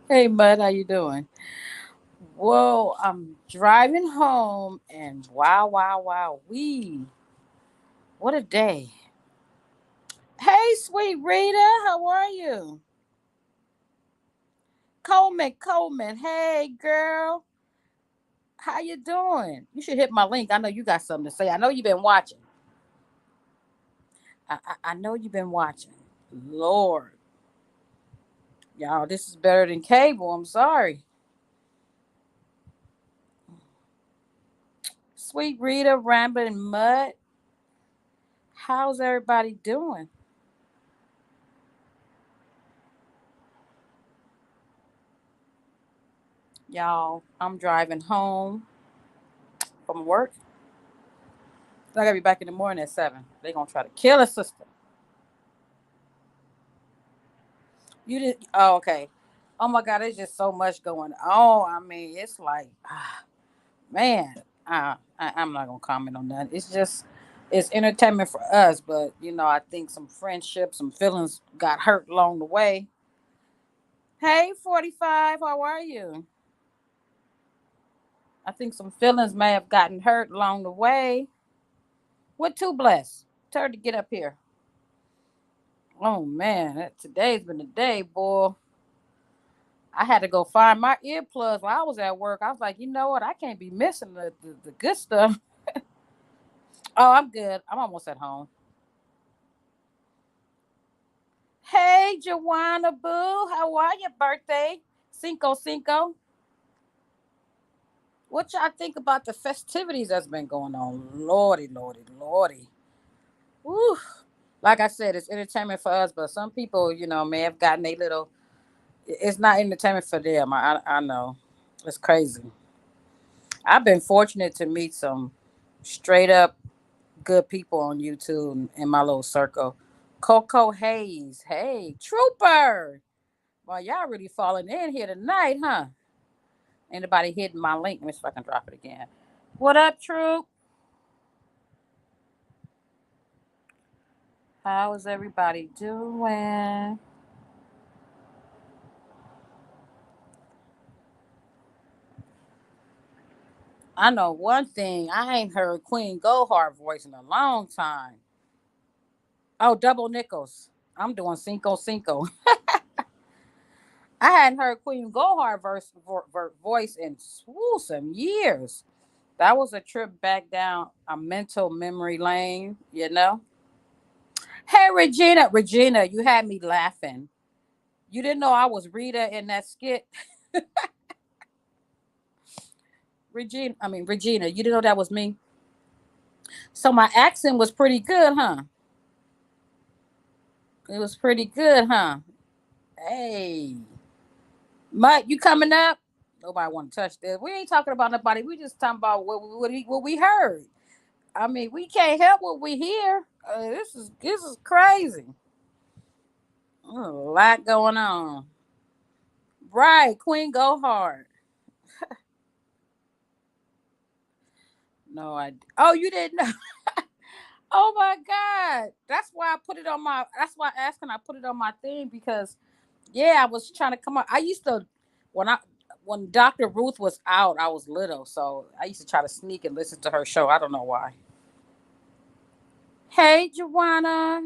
Hey, Mud, how you doing? Whoa, I'm driving home, and what a day! Hey, sweet Rita, how are you? Coleman, hey girl, how you doing? You should hit my link. I know you got something to say. I know you've been watching. I know you've been watching. Lord, y'all, this is better than cable. I'm sorry, sweet Rita, Rambling Mud. How's everybody doing? Y'all, I'm driving home from work. I gotta be back in the morning at 7. They gonna try to kill a sister. You did. Oh, okay. Oh my God, there's just so much going on. I mean, it's like, man. I'm not gonna comment on that. It's entertainment for us, but I think some friendships, some feelings got hurt along the way. Hey, 45, how are you? I think some feelings may have gotten hurt along the way. What too blessed? Tell her to get up here. Oh man, today's been the day, boy. I had to go find my earplugs while I was at work. I was like, you know what? I can't be missing the good stuff. Oh, I'm good. I'm almost at home. Hey, Joanna Boo, how are your birthday? Cinco Cinco. What y'all think about the festivities that's been going on? Lordy, lordy, lordy. Woo. Like I said, it's entertainment for us, but some people, may have gotten a little. It's not entertainment for them. I know. It's crazy. I've been fortunate to meet some straight up good people on YouTube in my little circle. Coco Hayes, hey, Trooper. Well, y'all really falling in here tonight, huh? Anybody hitting my link? Let me see if I can drop it again. What up, Troop? How is everybody doing? I know one thing. I ain't heard Queen Goldheart voice in a long time. Oh, double nickels. I'm doing Cinco Cinco. I hadn't heard Queen Goldheart voice in some years. That was a trip back down a mental memory lane. Hey, Regina, you had me laughing. You didn't know I was Rita in that skit? Regina, you didn't know that was me? So my accent was pretty good, huh? It was pretty good, huh? Hey, Mutt, you coming up? Nobody want to touch this. We ain't talking about nobody. We just talking about what we heard. I mean, we can't help what we hear. This is crazy. A lot going on. Right, Queen Go Hard. No, Oh, you didn't know. Oh my God. That's why I put it on my. That's why I asked, and I put it on my thing because yeah, I was trying to come up. I used to when I when Dr. Ruth was out, I was little, so I used to try to sneak and listen to her show. I don't know why. Hey, Joanna.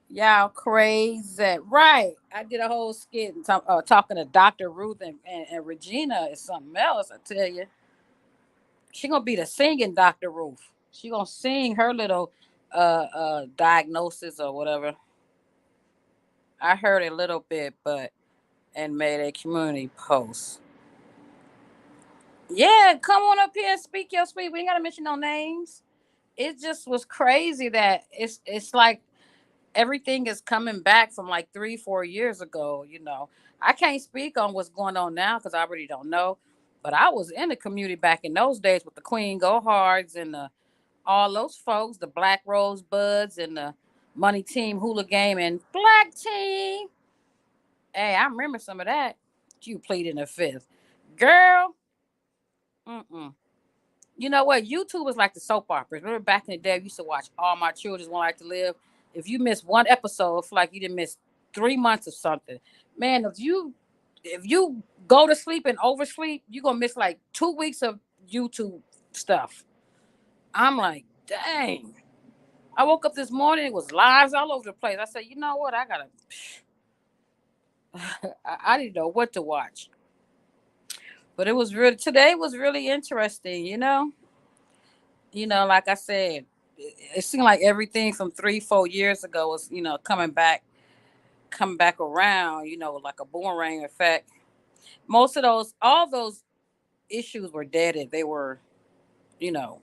Y'all crazy. Right. I did a whole skit talking to Dr. Ruth and Regina is something else, I tell you. She gonna be the singing Dr. Ruth. She gonna sing her little diagnosis or whatever. I heard a little bit, but and made a community post. Yeah, come on up here and speak your speech. We ain't gotta mention no names. It just was crazy that it's like everything is coming back from like 3 4 years ago. I can't speak on what's going on now because I really don't know, but I was in the community back in those days with the Queen Go Hards and all those folks, the Black Rosebuds and the Money Team Hula Game and Black Team. Hey, I remember some of that. You plead in the fifth, girl. Mm-mm. You know what? YouTube was like the soap operas. Remember back in the day, we used to watch All My Children Want Like to Live. If you missed one episode, it's like you didn't miss 3 months of something. Man, if you go to sleep and oversleep, you're gonna miss like 2 weeks of YouTube stuff. I'm like, dang. I woke up this morning, it was lives all over the place. I said, you know what? I gotta I didn't know what to watch. But it was really today was really interesting, you know? Like I said, it seemed like everything from 3, 4 years ago was, coming back around, like a boomerang effect. Most of those all those issues were deaded. They were, you know,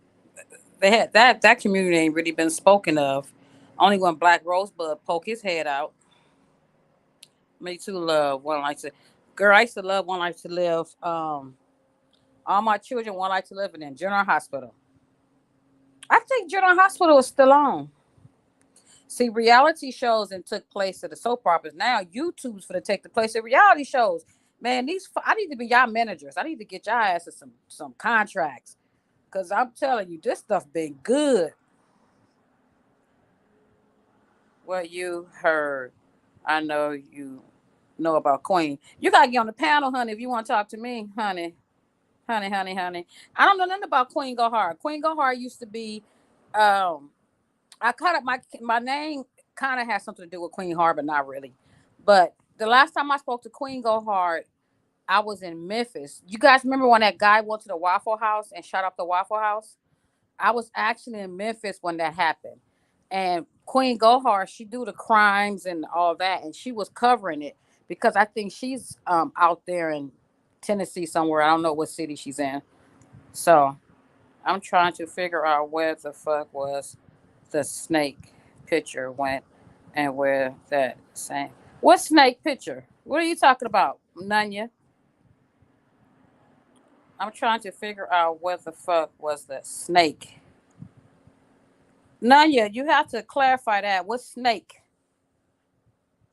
they had that community ain't really been spoken of. Only when Black Rosebud poke his head out. Me too love one life to girl, I used to love one life to live. All my children one life to live in General Hospital. I think General Hospital is still on. See, reality shows and took place at the soap operas. Now YouTube's for to take the place of reality shows. Man, I need to be y'all managers. I need to get y'all asses some contracts. Cause I'm telling you, this stuff been good. What you heard, I know you know about Queen. You gotta get on the panel, honey, if you want to talk to me, honey. Honey, honey, honey. I don't know nothing about Queen Go Hard. Queen Go Hard used to be um I kind of my name kind of has something to do with Queen Hard, but not really. But the last time I spoke to Queen Go Hard, I was in Memphis. You guys remember when that guy went to the Waffle House and shot up the Waffle House? I was actually in Memphis when that happened. And Queen Gohar, she do the crimes and all that, and she was covering it because I think she's out there in Tennessee somewhere. I don't know what city she's in. So I'm trying to figure out where the fuck was the snake picture went and where that same. What snake picture? What are you talking about, Nanya? I'm trying to figure out where the fuck was the snake. Nanya, you have to clarify that. What snake?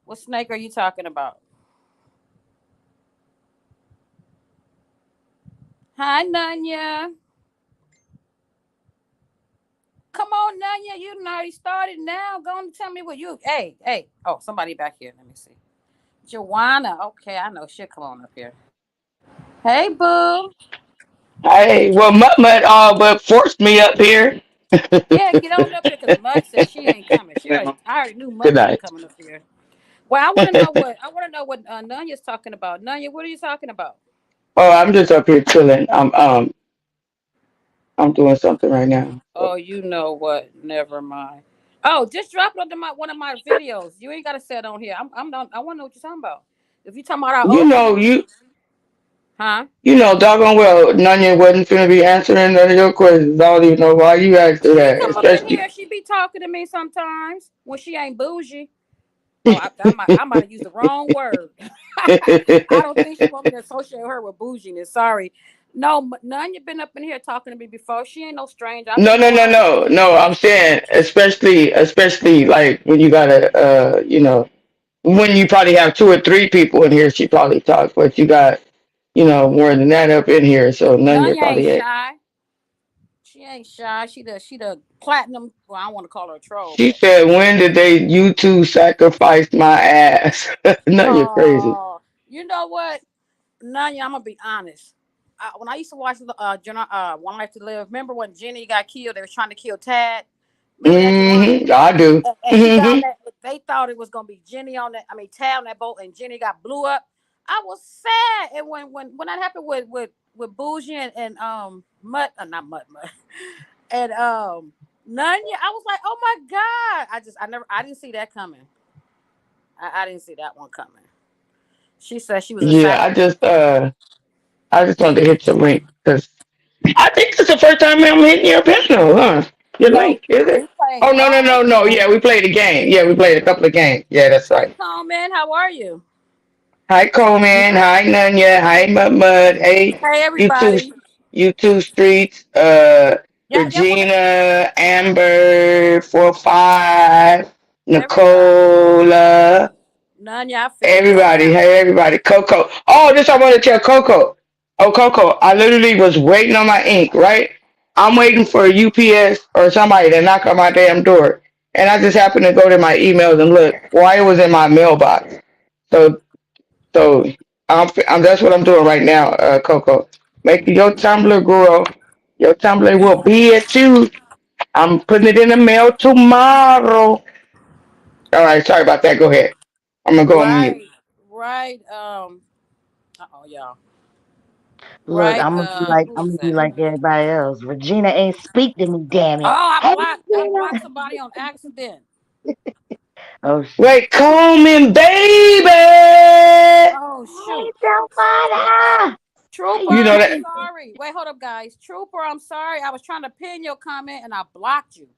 What snake are you talking about? Hi, Nanya. Come on, Nanya. You done already started now. Go on and tell me what you. Hey, hey. Oh, somebody back here. Let me see. Joanna. Okay, I know. She'll come on up here. Hey, boo. Hey, well, Mud all but forced me up here. Yeah, get on up here because Mud said she ain't coming. I already knew Good Mud wasn't night. coming up here. Well, I want to know what Nanya's talking about. Nanya, what are you talking about? Oh, I'm just up here chilling. I'm doing something right now. Oh, you know what? Never mind. Oh, just drop it under one of my videos. You ain't gotta say it on here. I'm not. I want to know what you're talking about. If you talking about our You old know, community, you huh? you know, doggone well, Nanya wasn't finna be answering none of your questions. I don't even know why you asked her She that, come up in especially. here. She be talking to me sometimes when she ain't bougie. Oh, I might have used the wrong word. I don't think she want me to associate her with bouginess. Sorry. No, none. You been up in here talking to me before. She ain't no stranger. I've No, been no, knowing no, her. no, no. I'm saying, especially like when you gotta, when you probably have two or three people in here, she probably talks, but you got, more than that up in here, so none None you're ain't probably it. shy. She ain't shy. She the platinum. Well, I don't want to call her a troll, She but said, "When did they you two sacrifice my ass?" No, you're crazy. oh, you know what, Nanya? I'm gonna be honest. When I used to watch One Life to Live, remember when Jenny got killed? They was trying to kill Tad. Remember that, Joanna? I do. And she got on that. They thought it was gonna be Jenny on that. I mean, Tad on that boat, and Jenny got blew up. I was sad, and when that happened with Bougie and not Mud, and Nunya, I was like, oh my god! I didn't see that coming. I didn't see that one coming. She said she was a Yeah, sacrifice. I just wanted to hit your link because I think it's the first time I'm hitting your panel, huh? Your No, link, is we it? playing Oh no, no, all no, the no. Yeah, we games. played a game. Yeah, we played a couple of games. Yeah, that's Hey right. Coleman, how are you? Hi Coleman. Hi Nunya. Hi Mud Mud. Hey Hey YouTube everybody. YouTube Streets. Yeah, what? Regina, Amber, 45, Everybody. Nicola, Nunya, I feel you on everybody. that one. Hey everybody. Coco. Oh, this I want to tell Coco. Oh Coco, I literally was waiting on my ink. Right. I'm waiting for a UPS or somebody to knock on my damn door. and I just happened to go to my emails and look why it was in my mailbox. So so that's what I'm doing right now, Coco. Make your Tumblr grow. Your Tumblr will be at you. I'm putting it in the mail tomorrow. All right, sorry about that. Go ahead. I'm gonna go on mute. Right, right. Oh, y'all. Look, Right. Who I'm was gonna be that? like everybody else. Regina ain't speak to me, damn Oh, it. Hey, I Regina. blocked somebody on accident. Oh shit. Wait, Coleman, baby. Oh Hey, shoot. Delphina. How Trooper, you You know I'm that. doing? sorry. Wait, hold up, guys. Trooper, I'm sorry. I was trying to pin your comment and I blocked you.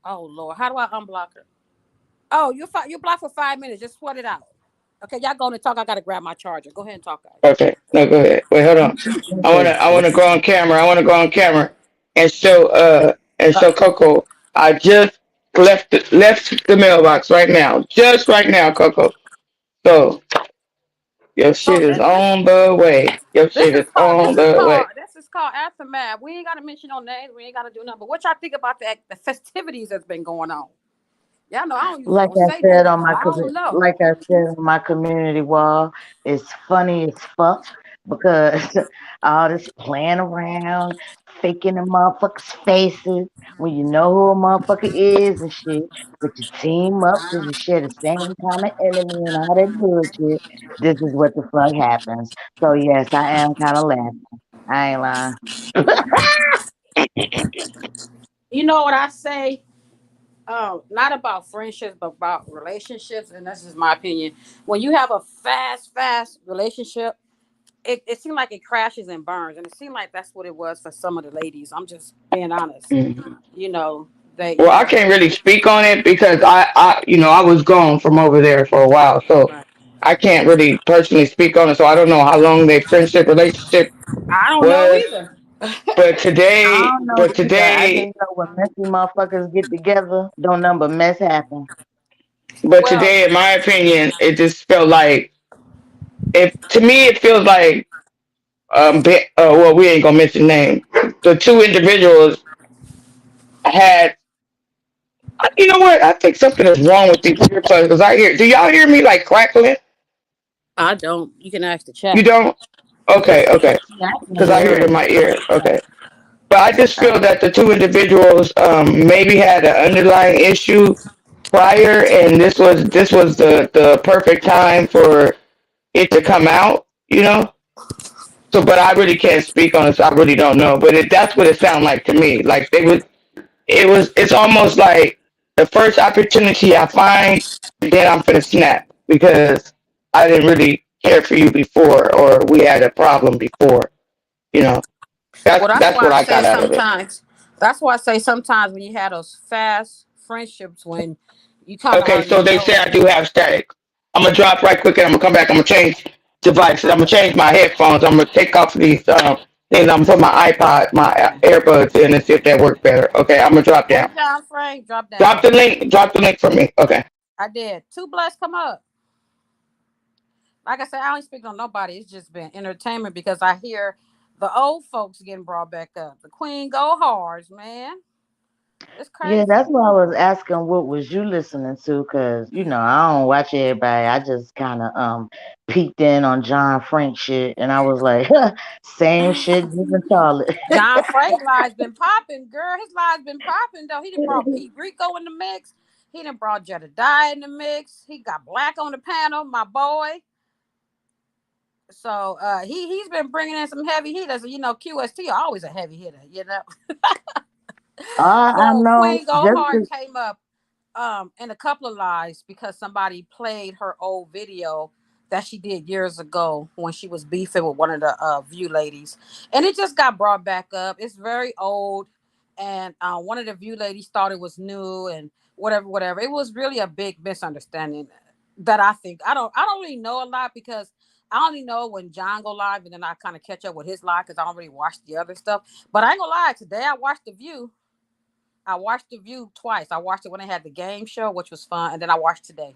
Oh Lord, how do I unblock her? Oh, you blocked for 5 minutes. Just sweat it out. Okay, y'all go and talk. I gotta grab my charger. Go ahead and talk, guys. Okay, no, go ahead. Wait, hold on. I wanna go on camera. I wanna go on camera and Uh, show Coco. I just left the mailbox right now. Just right now, Coco. So your so shit is on the way. Your shit is on the way. this is called aftermath. We ain't gotta mention no names. We ain't gotta do nothing. But what y'all think about the festivities that's been going on? Y'all know I don't usually Like don't I say said nothing, on but I don't know. like I said on my community wall, it's funny as fuck because all this playing around, faking the motherfuckers' faces when you know who a motherfucker is and shit, but you team up because you share the same common enemy and all that bullshit. This is what the fuck happens. So yes, I am kind of laughing. I ain't lying. You know what I say? Not about friendships, but about relationships, and this is my opinion. When you have a fast relationship, it seemed like it crashes and burns, and it seemed like that's what it was for some of the ladies. I'm just being honest. Mhm. You know, they, Well, I can't really speak on it because I was gone from over there for a while, so right. I can't really personally speak on it. So I don't know how long their friendship relationship I don't know was. either. But I today, don't know but either. I just today, know when messy motherfuckers get together, don't nothing but mess happen. but Well, today, in my opinion, it just felt like if to me it feels like well, we ain't gonna mention names. The two individuals had. You know what? I think something is wrong with these earplugs because I hear. Do y'all hear me like crackling? I don't. You can ask the You chat. don't? Okay, okay. Yeah, I can Because I hear hear it in it. my ear. Okay. But I just Uh, feel that the two individuals maybe had an underlying issue prior, and this was the perfect time for it to come out. You know. So, but I really can't speak on this. I really don't know. But that's what it sounded like to me. Like they would. It's almost like the first opportunity I find, then I'm gonna snap because I didn't really care for you before, or we had a problem before. You know, Well, that's that's why what I I say got out of it. sometimes. That's why I say sometimes when you have those fast friendships, when you kind of Okay, already so they know. say I do have static. I'm gonna drop right quick and I'm gonna come back. I'm gonna change devices. I'm gonna change my headphones. I'm gonna take off these things. I'm gonna put my iPod, my AirBuds in and see if that works better. Okay, I'm gonna drop Hey, down. John Frank, drop Drop down. the link. Drop the link for me. Okay. I did. Two blacks come up. Like I said, I don't speak on nobody. It's just been entertainment because I hear the old folks getting brought back up. The Queen go hards, man. It's yeah, crazy. that's why I was asking what was you listening to, cause I don't watch everybody. I just kind of peeked in on John Frank shit, and I was like, same shit, different toilet. John Frank lies been popping, girl. His lies been popping though. He done brought Pete Rico in the mix. He done brought Jedediah in the mix. He got Black on the panel, my boy. So he's been bringing in some heavy hitters. You know, QST always a heavy hitter. You know. I So know Queen Go just Hard 'cause- came up in a couple of lives because somebody played her old video that she did years ago when she was beefing with one of the View ladies, and it just got brought back up. It's very old, and one of the View ladies thought it was new and whatever. It was really a big misunderstanding that I think I don't really know a lot because I only know when John go live and then I kind of catch up with his live because I don't really watch the other stuff. But I ain't gonna lie, today I watched the View. I watched The View twice. I watched it when they had the game show, which was fun, and then I watched today.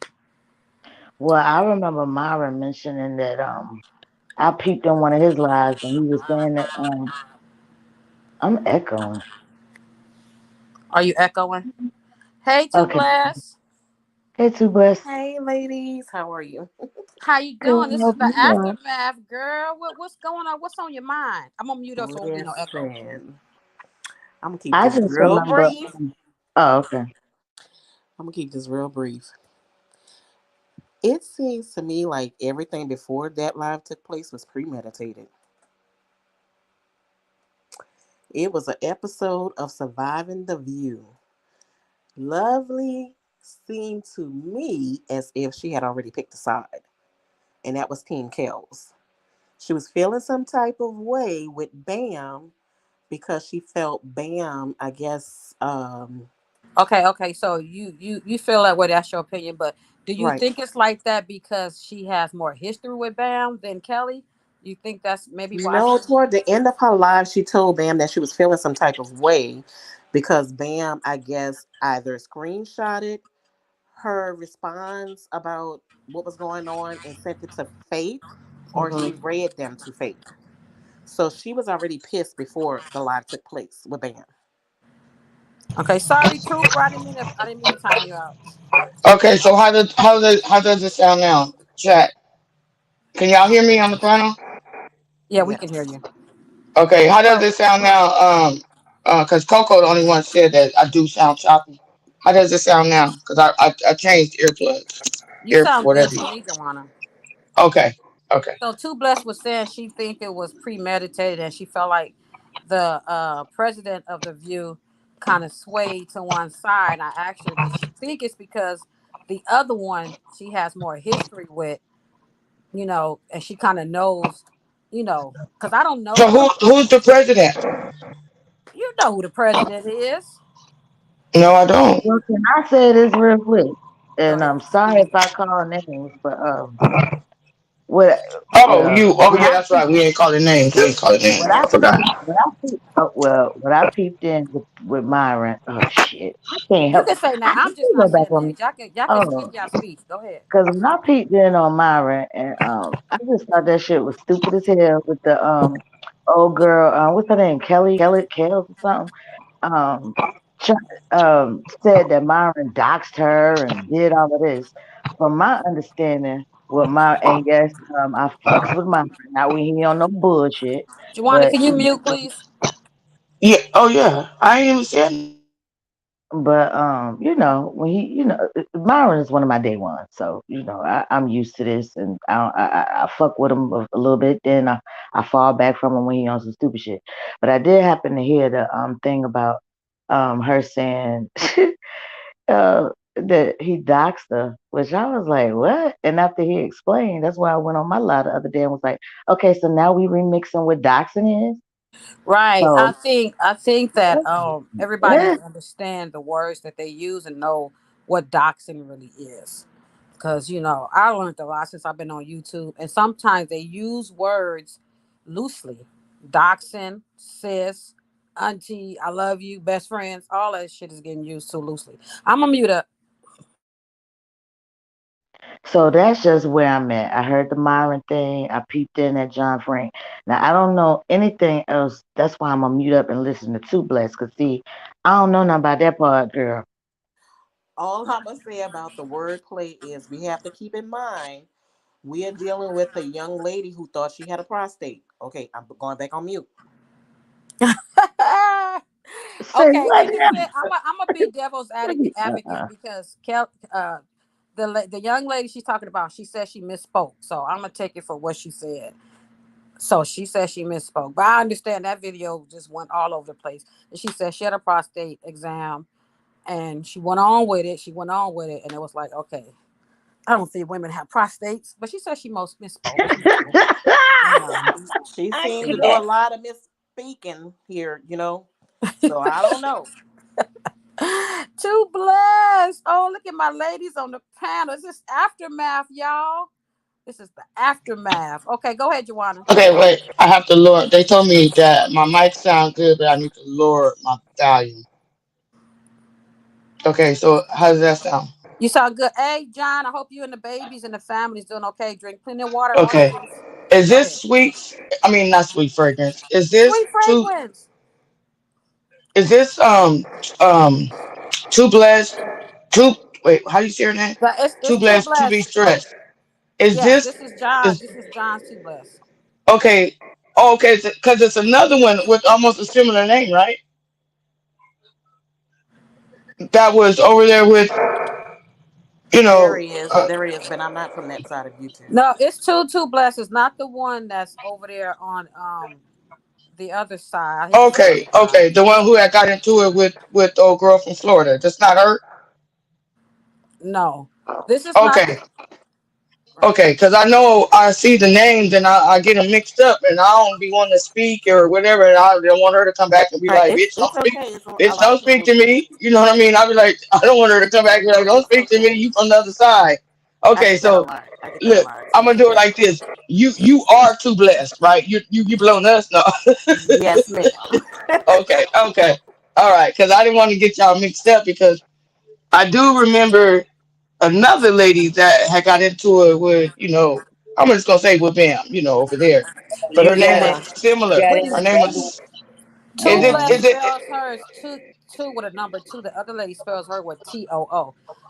well, I remember Myron mentioning that I peeped on one of his lives, and he was saying that I'm echoing. Are you echoing? Hey, Two Okay. Bless. Hey, Two Bless. Hey, ladies, how are you? How you Good. doing? This is Hope the you well. aftermath, girl. What's going on? What's on your mind? I'm gonna mute up so it will be no echo. Listen, I'm gonna keep I this just real remember. brief. Oh, okay. I'm gonna keep this real brief. It seems to me like everything before that live took place was premeditated. It was an episode of Surviving the View. Lovely seemed to me as if she had already picked a side, and that was Team Kells. She was feeling some type of way with Bam because she felt Bam, I guess, Okay. So you feel that way? That's your opinion, but do you right. think it's like that because she has more history with Bam than Kelly? You think that's maybe why No, she? toward the end of her life, she told Bam that she was feeling some type of way because Bam, I guess, either screenshotted her response about what was going on and sent it to Faith, or she Mhm. read them to Faith. So she was already pissed before the live took place with Bam. Okay, sorry, Trooper. I didn't mean to time you out. Okay, so how does it sound now? Chat. Can y'all hear me on the panel? Yeah, we can hear Yes. you. Okay, how does So it sound now? Cause Coco the only one said that I do sound choppy. How does it sound now? Cause I changed earplugs, you ear sound good whatever. to me, Joanna. Okay, okay. So Two Bless was saying she think it was premeditated and she felt like the president of the View kind of swayed to one side. I asked her, did she think it's because the other one she has more history with, and she kind of knows, because I don't know So them. who's the president? You know who the president is. No, I don't. Well, can I say this real quick? Go And ahead. I'm sorry if I call names, but what Oh, well you. Oh, what yeah, I that's right. We ain't calling names. We ain't calling what names. I I forgot. what I peeped in with Myron. Oh shit! I can't You help. can say that. I'm just You go not back saying on me. names. Y'all can speak Oh, y'all speech. Go ahead. because when I peeped in on Myron, and I just thought that shit was stupid as hell with the old girl. What's her name? Kelly Kells or something. Um, tr- said that Myron doxed her and did all of this. From my understanding, with my and yes, I fucks with Myron. Not when he on no bullshit, Joanna, but can you mute, please? Yeah. Oh, yeah. I ain't even saying. when he, Myron is one of my day ones, so I'm used to this, and I fuck with him a little bit, then I fall back from him when he on some stupid shit. But I did happen to hear the thing about her saying that he doxed her, which I was like, what? And after he explained, that's why I went on my live the other day and was like, okay, so now we remixing what doxing is. Right. I So think I think that everybody yeah. needs to understand the words that they use and know what doxing really is. Because I learned a lot since I've been on YouTube, and sometimes they use words loosely. Doxing, sis, auntie, I love you, best friends, all that shit is getting used too loosely. I'm gonna mute up. So that's just where I'm at. I heard the Myron thing. I peeped in at John Frank. Now I don't know anything else. That's why I'm gonna mute up and listen to Two Bless. Cause see, I don't know nothing about that part, girl. All I'm gonna say about the wordplay is we have to keep in mind we are dealing with a young lady who thought she had a prostate. Okay, I'm going back on mute. Say Okay, what let me say I'm a be devil's advocate now? because the young lady she's talking about, she said she misspoke, so I'm gonna take it for what she said. So she said she misspoke, but I understand that video just went all over the place. And she said she had a prostate exam, and she went on with it. She went on with it, and it was like, okay, I don't think women have prostates, but she said she most misspoke. So, you know, She I seemed to do a can't. lot of misspeaking here. So I don't know. too blessed. Oh, look at my ladies on the panel. Is this aftermath, y'all? This is the aftermath. Okay, go ahead, Joanna. Okay, wait. I have to lower. They told me that my mic sound good, but I need to lower my volume. Okay, so how does that sound? You sound good. Hey, John, I hope you and the babies and the family's doing okay. Drink plenty of water, Okay. oranges. Is Go this ahead. sweet? I mean, not sweet fragrance. Is this Sweet too? fragrance. Is this Too blessed. Too wait. How do you say her name? But it's Too too blessed to be blessed. stressed. Is Yes, this this is John. is This is John Too Blessed. okay? Oh, okay, because it's another one with almost a similar name, right? That was over there with you There know. he is. Uh, There he is. But I'm not from that side of YouTube. No, it's Too Blessed. It's not the one that's over there on the other side. I think it's the other okay, side. okay, the one who had got into it with the old girl from Florida. That's not her. No, this is not the Okay, right. okay, because I know I see the names and I get them mixed up and I don't be wanting to speak or whatever. And I don't want her to come back and be Right. like, "Bitch, don't It's speak, okay. It's a bitch, lot don't of speak people. to me." You know what I mean? I be like, I don't want her to come back and be like, "Don't It's speak to me. okay. You from the other side." I Okay, get that a so lot. I get that a look, lot. I'm gonna do it like this. You are too blessed, right? You blown us, no? Yes, ma'am. Okay, okay, all right. Because I didn't want to get y'all mixed up because I do remember another lady that had got into it with, I'm just gonna say with Bam, over there. But her You name got was Yeah, it. similar. Got which it. Her name was is Too it Uh-huh. Blessed is it spells hers two with a number two. The other lady spells her with Too.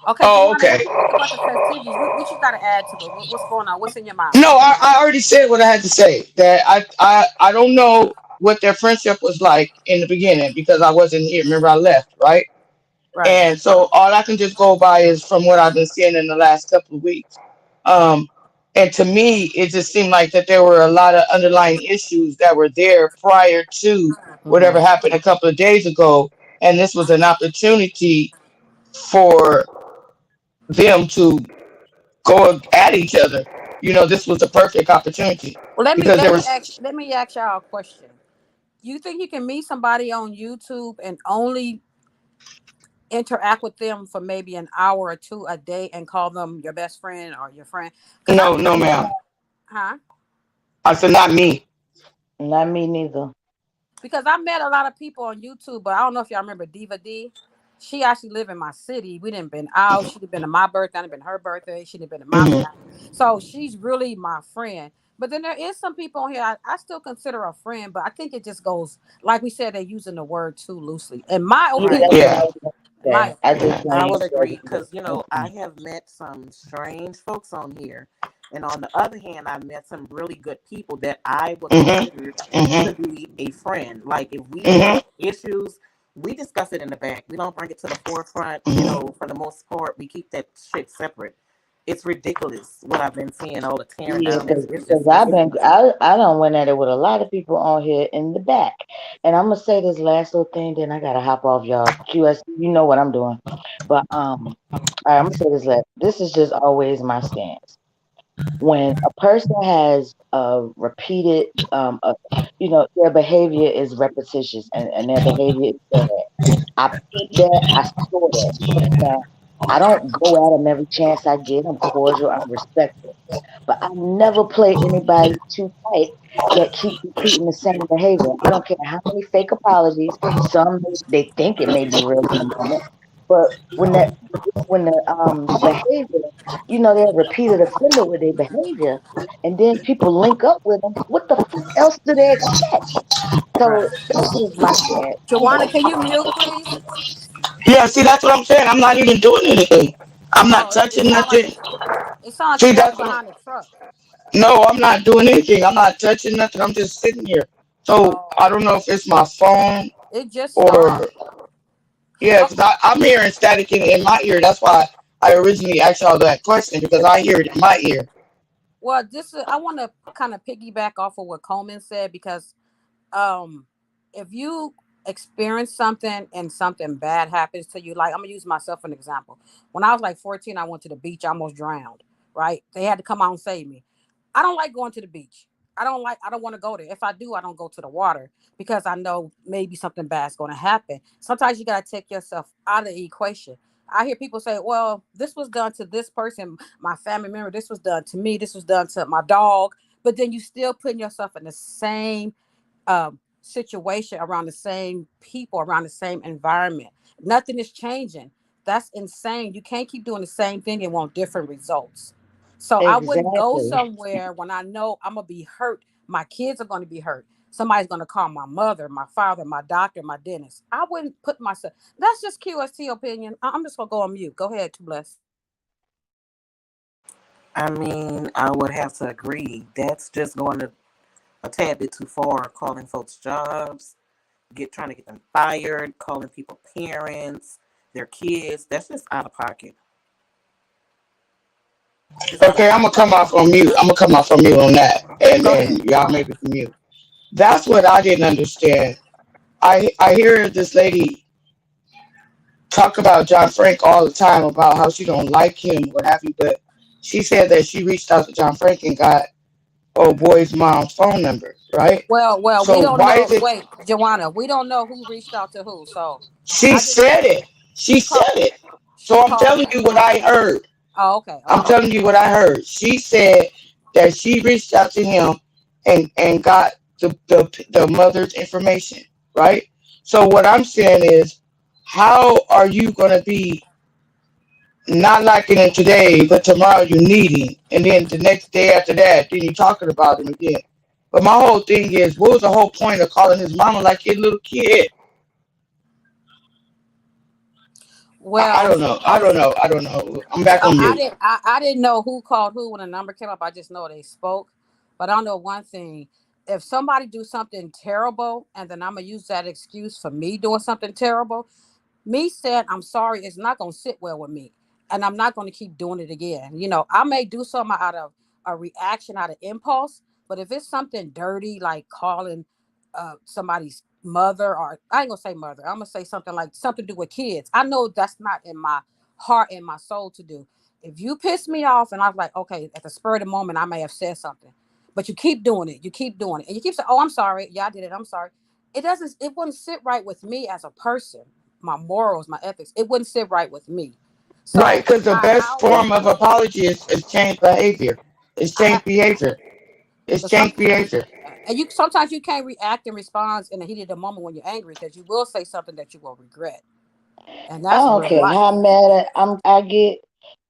Okay, oh Joanna, what okay. do you think about the festivities? What you got to add to it? What's going on? What's in your mind? No, I already said what I had to say. That I don't know what their friendship was like in the beginning because I wasn't here. Remember I left, right? Right. And so all I can just go by is from what I've been seeing in the last couple of weeks. Um, and to me, it just seemed like that there were a lot of underlying issues that were there prior to Hmm. whatever happened a couple of days ago. And this was an opportunity for them to go at each other. This was a perfect opportunity Well, let me because let there me was ask let me ask y'all a question. You think you can meet somebody on YouTube and only interact with them for maybe an hour or two a day and call them your best friend or your friend? Because I no, met, no, ma'am. huh? I said not me. Not me neither. Because I met a lot of people on YouTube, but I don't know if y'all remember Diva D. She actually lived in my city. We didn't been out. She'd have been to my birthday. I'd have been her birthday. She'd have been to my Hmm. family. So she's really my friend. But then there is some people on here I still consider a friend, but I think it just goes like we said, they're using the word too loosely. In my Yeah, Right. that's opinion. what I Yeah. was gonna In my say. I opinion. just don't I use will agree that. because I have met some strange folks on here, and on the other hand, I met some really good people that I would Hmm. consider Hmm. to be a friend. Like if we Hmm. have issues, we discuss it in the back. We don't bring it to the forefront. Hmm. For the most part, we keep that shit separate. It's ridiculous what I've been seeing. All the tearing Yeah, down. It's because just it's I don't went at it with a lot of people on here in the back, and I'm gonna say this last little thing, then I gotta hop off, y'all. QS, you know what I'm doing, but all right, I'm gonna say this last. This is just always my stance. When a person has repeated, their behavior is repetitious and their behavior is bad. I peep that, I saw that. Now, I don't go at them every chance I get. I'm cordial, I'm respectful. But I never play anybody too tight that keep repeating the same behavior. I don't care how many fake apologies. Some they think it may be real in the moment, but when the behavior, they're a repeated offender with their behavior, and then people link up with them. What the fuck else do they expect? So Right. that's just my stance. Joanna, can you mute, please? Yeah, see, that's what I'm saying. I'm not even doing anything. I'm not Oh, it touching sounds like nothing. you. It sounds like See, you walking that's what. behind the truck. No, I'm not doing anything. I'm not touching nothing. I'm just sitting here. So Oh, I don't know if it's my phone it just or started. yeah, because Okay. I'm hearing static in my ear. That's why I originally asked y'all that question because I hear it in my ear. Well, this is, I want to kind of piggyback off of what Coleman said because um if you experience something and something bad happens to you, like I'm gonna use myself for an example. When I was like 14, I went to the beach, I almost drowned. Right, they had to come out and save me. I don't like going to the beach. I don't want to go there. If I do, I don't go to the water because I know maybe something bad's going to happen. Sometimes you got to take yourself out of the equation. I hear people say, well, this was done to this person, my family member, this was done to me, this was done to my dog, but then you still putting yourself in the same situation around the same people, around the same environment. Nothing is changing. That's insane. You can't keep doing the same thing and want different results. So I wouldn't go Exactly. somewhere when I know I'm gonna be hurt. My kids are gonna be hurt. somebody's going to call my mother, my father, my doctor, my dentist. I wouldn't put myself. That's just QST opinion. I'm just going to go on mute. Go ahead, to bless. I mean, I would have to agree. That's just going a tad bit too far. Calling folks jobs, trying to get them fired, calling people parents, their kids. That's just out of pocket. Just out of Okay, I'm gonna pocket. come off on mute. I'm gonna come off on mute on that, and Go ahead. then y'all maybe can mute. That's what I didn't understand. I hear this lady talk about John Frank all the time about how she don't like him, what have you, but she said that she reached out to John Frank and got old boy's mom's phone number, right? Well, we So don't why is know. it Wait, Joanna, we don't know who reached out to who. So she I just said it? She she said called. it. She So I'm called telling who? you what I heard. Oh, okay, I'm okay. telling you what I heard. She said that she reached out to him and got the mother's information, right? So what I'm saying is, how are you gonna be not liking him today, but tomorrow you need him, and then the next day after that, then you talking about him again? But my whole thing is, what was the whole point of calling his mama like his little kid? I Well, don't know. I don't know. I don't know. I'm back on mute. I didn't know who called who when the number came up. I just know they spoke. But I know one thing: if somebody do something terrible, and then I'm gonna use that excuse for me doing something terrible, me saying I'm sorry is not going to sit well with me, and I'm not going to keep doing it again. I may do something out of a reaction, out of impulse, but if it's something dirty like calling somebody's mother, or I ain't gonna say mother, I'm gonna say something like something to do with kids, I know that's not in my heart and my soul to do. If you piss me off and I was like, okay, at the spur of the moment I may have said something, but you keep doing it, and you keep saying, oh, I'm sorry, yeah, I did it, I'm sorry. It wouldn't sit right with me as a person, my morals, my ethics. It wouldn't sit right with me. Right, So because the I best always form of apology is change behavior. It's I change have, behavior. It's but some change behavior. and you sometimes you can't react and respond in the heat of the moment when you're angry, because you will say something that you will regret, and I that's don't real care life. how mad I get.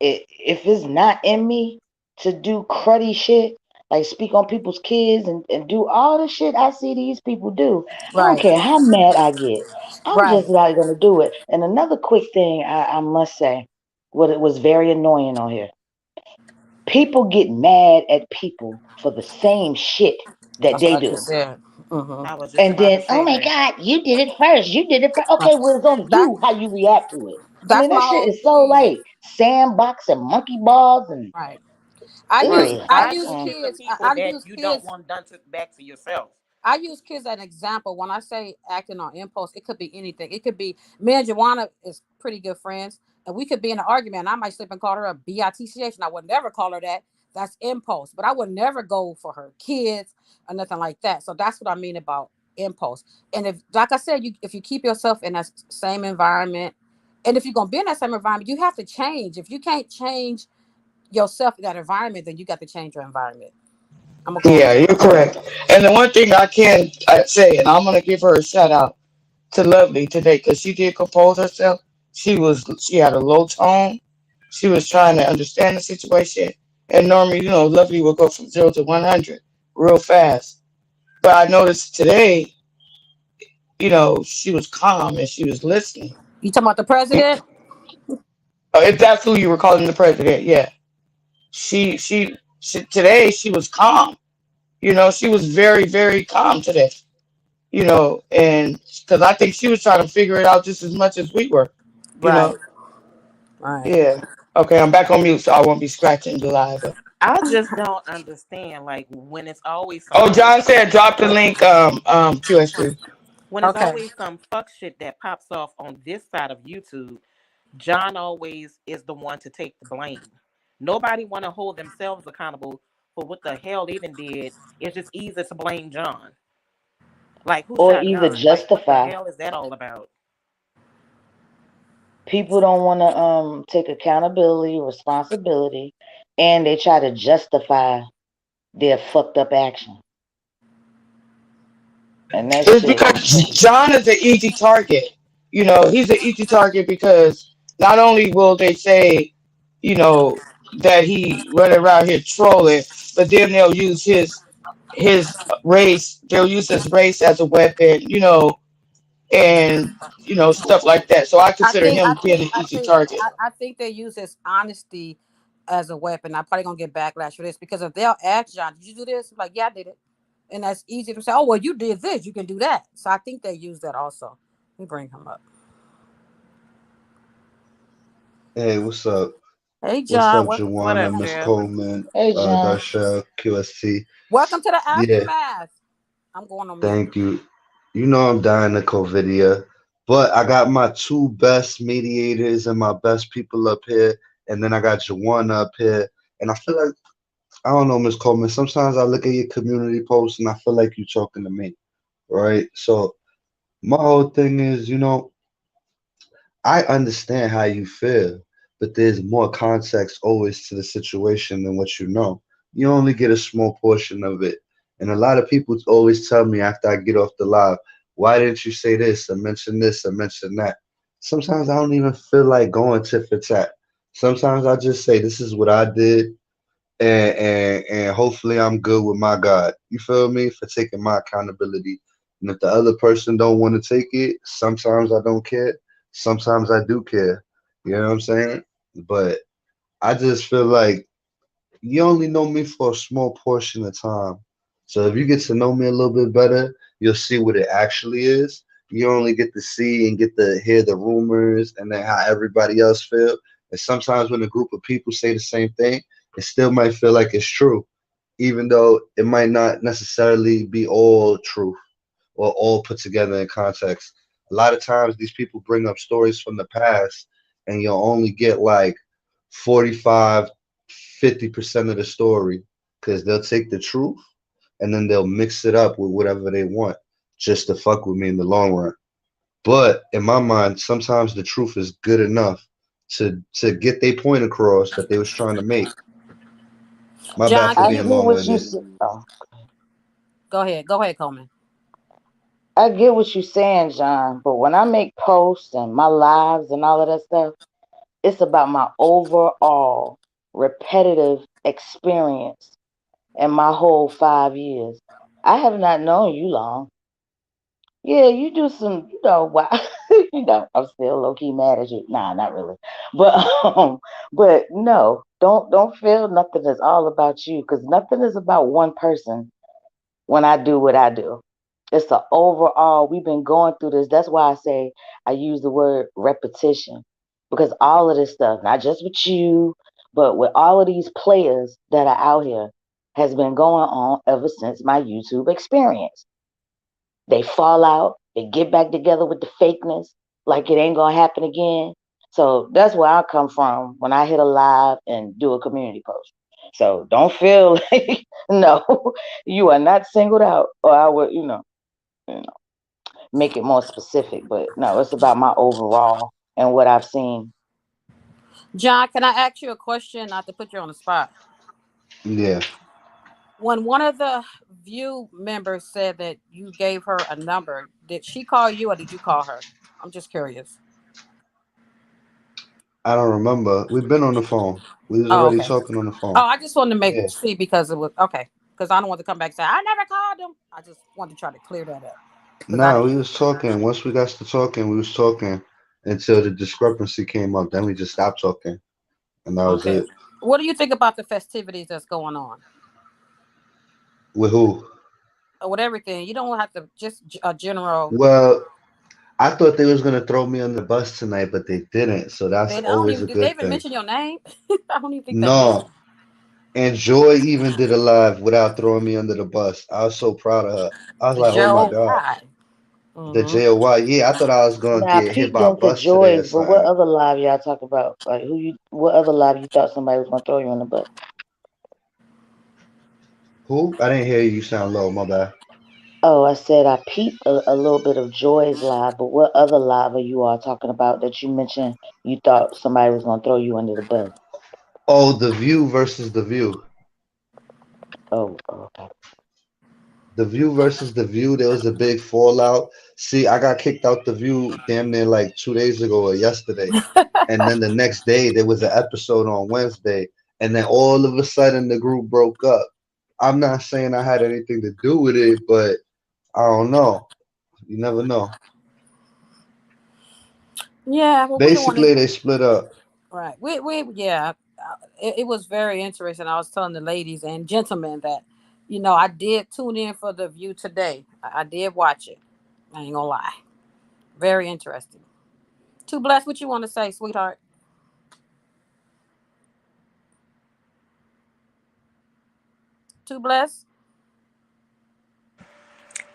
If it's not in me to do cruddy shit, like speak on people's kids and do all the shit I see these people do, I don't Right, care how mad I get. I'm right. just not gonna do it. And another quick thing I must say, what it was very annoying on here. People get mad at people for the same shit that That's what they I just do. said. hmm I was just And about to then, oh say my that. God, you did it first. You did it first. Okay, well, it's on That you how you react to it. I that's mean, my that shit whole is so thing. like sandbox and monkey balls and Right. I use Right. ugh. I Not use just Mm. to the kids. people I that use you don't kids want done to back to yourself. I use kids as an example. When I say acting on impulse, it could be anything. It could be me and Joanna is pretty good friends, and we could be in an argument. And I might slip and call her a bitch, and I would never call her that. That's impulse. But I would never go for her kids or nothing like that. So that's what I mean about impulse. And if, like I said, if you keep yourself in that same environment, and if you're gonna be in that same environment, you have to change. If you can't change yourself in that environment, then you got to change your environment. I'm gonna go on Yeah, mute. you're correct. And the one thing I can say, and I'm gonna give her a shout out to Lovely today because she did compose herself. She had a low tone. She was trying to understand the situation. And normally, Lovely will go from 0 to 100 real fast. But I noticed today, she was calm and she was listening. You talking about the president? If that's who you were calling the president, yeah. She today she was calm. She was very, very calm today. And because I think she was trying to figure it out just as much as we were. You Right, know, right. yeah. Okay, I'm back on mute, so I won't be scratching July. But I just don't understand, like when it's always some oh, fuck John shit. said drop the link. QST. When it's Okay. always some fuck shit that pops off on this side of YouTube, John always is the one to take the blame. Nobody want to hold themselves accountable for what the hell they done did. It's just easy to blame John. Like, who Or shot either John? Like, what the justify. hell is that all about? People don't want to take accountability, responsibility, and they try to justify their fucked up action. And that It's shit because is John is an easy target. He's an easy target because not only will they say, you know, that he running around here trolling, but then they'll use his his race. They'll use his race as a weapon, and stuff like that. So I I consider think I him being think an I easy think target. I think they use his honesty as a weapon. I'm probably gonna get backlash for this because if they'll ask John, "Did you do this?" I'm like, "Yeah, I did it," and that's easy to say. "Oh, well, you did this. You can do that." So I think they use that also. Let me bring him up. Hey, what's up? Hey, What's John. up, Welcome to What the up, Joanna, Miss Drew? aftermath. Coleman, Hey, John. Darshell, QST? Welcome to the Yeah, aftermath. I'm going on mute. thank you. You know I'm dying to Covidia, but I got my two best mediators and my best people up here, and then I got Joanna up here, and I feel like I don't know, Miss Coleman. Sometimes I look at your community posts and I feel like you're talking to me, right? So my whole thing is, I understand how you feel, but there's more context always to the situation than what you know. You only get a small portion of it. And a lot of people always tell me after I get off the live, why didn't you say this or mention that? Sometimes I don't even feel like going tit for tat. Sometimes I just say, this is what I did, and hopefully I'm good with my God. You feel me? For taking my accountability. And if the other person don't want to take it, sometimes I don't care. Sometimes I do care. You know what I'm saying? But I just feel like you only know me for a small portion of time. So if you get to know me a little bit better, you'll see what it actually is. You only get to see and get to hear the rumors and then how everybody else feel. And sometimes when a group of people say the same thing, it still might feel like it's true, even though it might not necessarily be all truth or all put together in context. A lot of times these people bring up stories from the past and you'll only get like 45, 50% of the story because they'll take the truth and then they'll mix it up with whatever they want just to fuck with me in the long run. But in my mind, sometimes the truth is good enough to get their point across that they was trying to make. My bad John, for can I you being get what you long-winded. said. Oh, go ahead? Go ahead, Coleman. I get what you're saying, John. But when I make posts and my lives and all of that stuff, it's about my overall repetitive experience in my whole 5 years. I have not known you long. Yeah, you do some, wow, I'm still low key mad at you. Nah, not really. But but no, don't feel nothing is all about you because nothing is about one person when I do what I do. It's a overall, we've been going through this. That's why I say I use the word repetition because all of this stuff, not just with you, but with all of these players that are out here, has been going on ever since my YouTube experience. They fall out, they get back together with the fakeness, like it ain't gonna happen again. So that's where I come from when I hit a live and do a community post. So don't feel like no, you are not singled out, or I would, you know, make it more specific. But no, it's about my overall and what I've seen. John, can I ask you a question? Not to put you on the spot. Yeah. When one of the View members said that you gave her a number, did she call you or did you call her? I'm just curious. I don't remember. We've been on the phone. We was Oh, already okay. talking on the Oh, phone. I just wanted to make Yeah. see because it was okay. Because I don't want to come back and say I never called him. I just wanted to try to clear that up. Because I Nah, we was talking. Once we got to talking, we was talking until the discrepancy came up. Then we just stopped talking, and that was okay. it. What do you think about the festivities that's going on With who? with everything? You don't have to just a general. Well, I thought they was gonna throw me on the bus tonight, but they didn't. So that's They don't always even. a Did they good even thing. mention your name? I don't even think they mentioned. No, and Joy even did a live without throwing me under the bus. I was so proud of her. I was like, oh my Joe. god, Why? the Mm-hmm. JOY. Yeah, I thought I was gonna Now I get hit peeped by a into bus today or Joy's, but what something. other live y'all talk about? Like what other live you thought somebody was gonna throw you in the butt? Who? I didn't hear you. You sound low. My bad. Oh, I said I peeped a little bit of Joy's live, but what other live are you all talking about that you mentioned you thought somebody was gonna throw you under the bus? Oh, the View versus the View. Oh, okay. The View versus the View, there was a big fallout. See, I got kicked out the View damn near like 2 days ago or yesterday. And then the next day there was an episode on Wednesday. And then all of a sudden the group broke up. I'm not saying I had anything to do with it, but I don't know. You never know. Yeah, well, we don't want to. Basically, they split up. Right. Yeah. It was very interesting. I was telling the ladies and gentlemen that, I did tune in for the View today. I did watch it. I ain't gonna lie. Very interesting. Too blessed. What you want to say, sweetheart? Too blessed.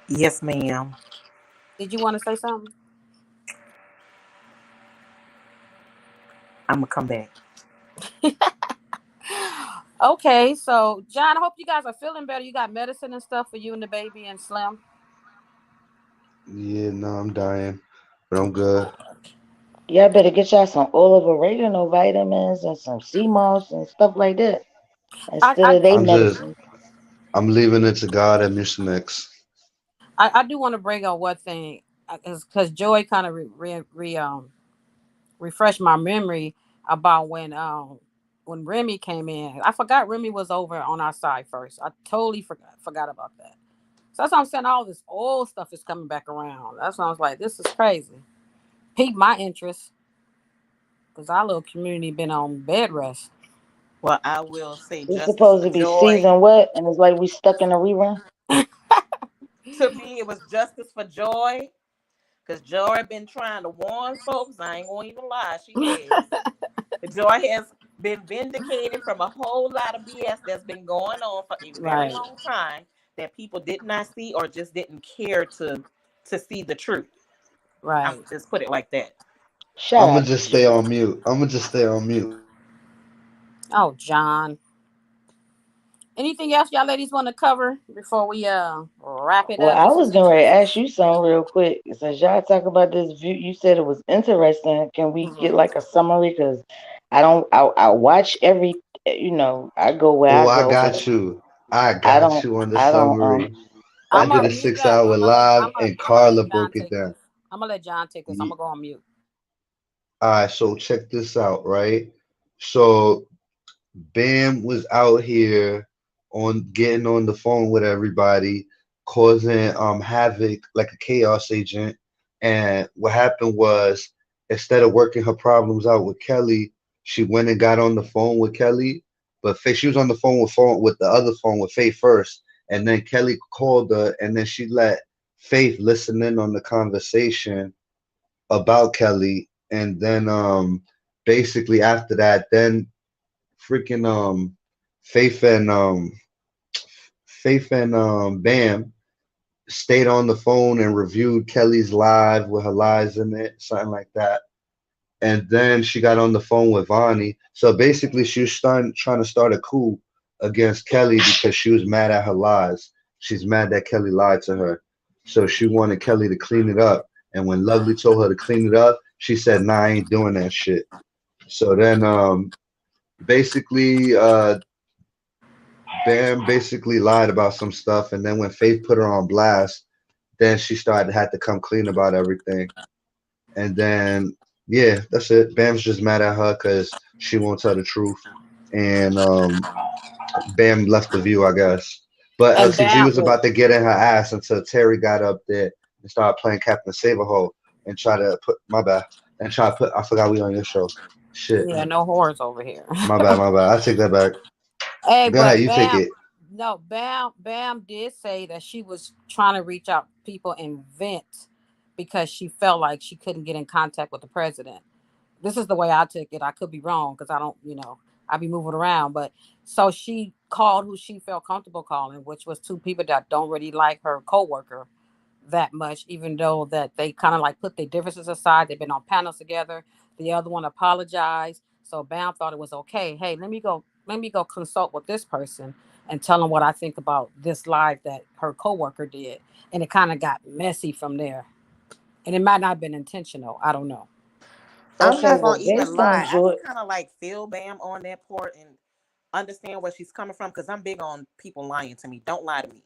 Yes, ma'am. Did you want to say something? I'm gonna come back. Okay, so John, I hope you guys are feeling better. You got medicine and stuff for you and the baby and Slim. Yeah, no, I'm dying, but I'm good. Y'all better get y'all some olive oregano vitamins and some sea moss and stuff like that I instead I of they I'm just, medicine. I'm leaving it to God and Mucinex. I do want to bring up one thing, because Joy kind of refreshed my memory about when Remy came in. I forgot Remy was over on our side first. I totally forgot about that. So that's what I'm saying. All this old stuff is coming back around. That's why I was like, this is crazy. Piqued my interest because our little community been on bed rest. Well, I will say It's justice supposed for to be Joy. season what, and it's like we stuck in a rerun. To me, it was justice for Joy. Because Joy been trying to warn folks. I ain't gonna even lie, she has. Joy has been vindicated from a whole lot of BS that's been going on for a very Right, long time that people did not see or just didn't care to see the truth. I'm right. gonna just put it like that. Shut I'm gonna up. just stay on mute. I'm gonna just stay on mute. Oh, John. Anything else y'all ladies want to cover before we wrap it Well, up? I This was was going to interesting. ask you something real quick. Since y'all talk about this view, you said it was interesting. Can we get Mhm. like a summary? Because I don't, I watch every, I go where I Oh, I go, but got you. I I got don't, you on the I don't, summary. I I'm did gonna a okay. mute six up. hour live and I'm gonna let Carla John broke it take down. this. I'm gonna let John take this. I'm gonna go on mute. All right, so check this out, right? So Bam was out here on getting on the phone with everybody, causing havoc like a chaos agent. And what happened was instead of working her problems out with Kelly, she went and got on the phone with Kelly. But she was on the phone with the other phone with Faith first, and then Kelly called her, and then she let Faith listen in on the conversation about Kelly, and then basically after that, then freaking Faith and Bam stayed on the phone and reviewed Kelly's live with her lies in it, something like that. And then she got on the phone with Vonnie. So basically, she was trying to start a coup against Kelly because she was mad at her lies. She's mad that Kelly lied to her. So she wanted Kelly to clean it up. And when Lovely told her to clean it up, she said, "Nah, I ain't doing that shit." So then, basically, Bam basically lied about some stuff, and then when Faith put her on blast, then she started had to come clean about everything. And then yeah, that's it. Bam's just mad at her because she won't tell the truth, and Bam left the view, I guess. But And LCG Bam, was about to get in her ass until Terry got up there and started playing Captain Saberho and try to put my bad and try to put. I forgot we on your show. Shit, yeah, no whores over here. my bad, my bad. I take that back. Hey, Go ahead, but you take Bam, it. no, Bam did say that she was trying to reach out to people and vent because she felt like she couldn't get in contact with the president. This is the way I took it. I could be wrong because I don't, I be moving around. But so she called who she felt comfortable calling, which was two people that don't really like her coworker that much, even though that they kind of like put their differences aside. They've been on panels together. The other one apologized. So Bam thought it was okay. Hey, let me go consult with this person and tell them what I think about this live that her coworker did. And it kind of got messy from there. And it might not have been intentional. I don't know. I'm Okay, not well, gonna even based on lie. I Joy, can kind of like feel Bam on that part and understand where she's coming from because I'm big on people lying to me. Don't lie to me.